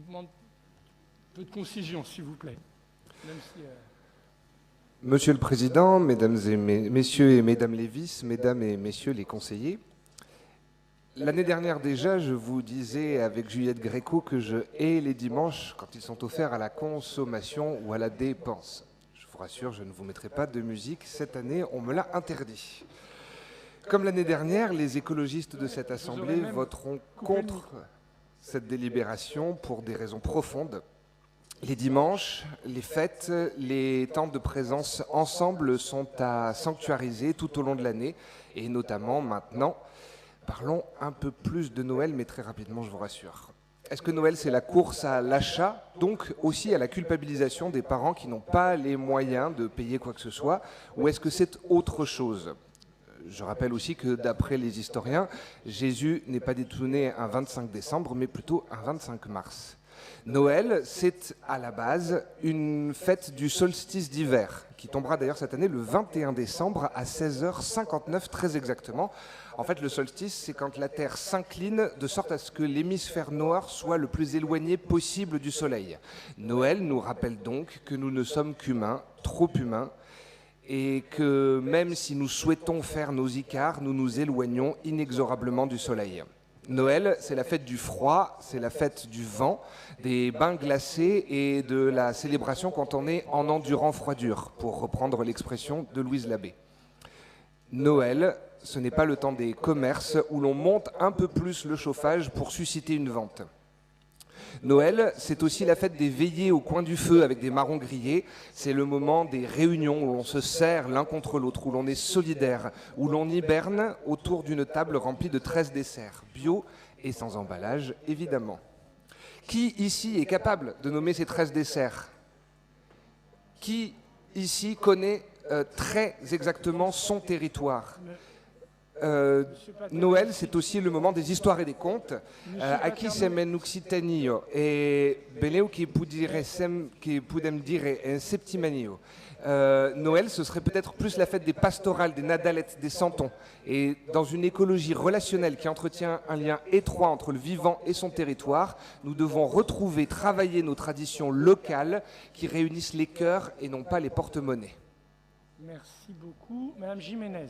demande un peu de concision, s'il vous plaît. Même si, Monsieur le Président, Mesdames et Messieurs et Mesdames les vices, Mesdames et Messieurs les conseillers, l'année dernière déjà, je vous disais avec Juliette Gréco que je hais les dimanches quand ils sont offerts à la consommation ou à la dépense. Je vous rassure, je ne vous mettrai pas de musique. Cette année, on me l'a interdit. Comme l'année dernière, les écologistes de cette Assemblée voteront contre cette délibération pour des raisons profondes. Les dimanches, les fêtes, les temps de présence ensemble sont à sanctuariser tout au long de l'année, et notamment maintenant. Parlons un peu plus de Noël, mais très rapidement, je vous rassure. Est-ce que Noël, c'est la course à l'achat, donc aussi à la culpabilisation des parents qui n'ont pas les moyens de payer quoi que ce soit, ou est-ce que c'est autre chose ? Je rappelle aussi que d'après les historiens, Jésus n'est pas du tout né un 25 décembre, mais plutôt un 25 mars. Noël, c'est à la base une fête du solstice d'hiver, qui tombera d'ailleurs cette année le 21 décembre à 16h59 très exactement. En fait, le solstice, c'est quand la Terre s'incline de sorte à ce que l'hémisphère nord soit le plus éloigné possible du Soleil. Noël nous rappelle donc que nous ne sommes qu'humains, trop humains, et que même si nous souhaitons faire nos icares, nous nous éloignons inexorablement du Soleil. Noël, c'est la fête du froid, c'est la fête du vent, des bains glacés et de la célébration quand on est en endurant froidure, pour reprendre l'expression de Louise Labbé. Noël, ce n'est pas le temps des commerces où l'on monte un peu plus le chauffage pour susciter une vente. Noël, c'est aussi la fête des veillées au coin du feu avec des marrons grillés. C'est le moment des réunions où l'on se serre l'un contre l'autre, où l'on est solidaire, où l'on hiberne autour d'une table remplie de 13 desserts, bio et sans emballage, évidemment. Qui ici est capable de nommer ces 13 desserts ? Qui ici connaît très exactement son territoire ? Noël, c'est aussi le moment des histoires et des contes. Aqui semen Occitanio et beleu qui poudem dire en septimanio. Noël, ce serait peut-être plus la fête des pastorales, des nadalettes, des santons. Et dans une écologie relationnelle qui entretient un lien étroit entre le vivant et son territoire, nous devons retrouver, travailler nos traditions locales qui réunissent les cœurs et non pas les porte-monnaies. merci beaucoup. Madame Jiménez.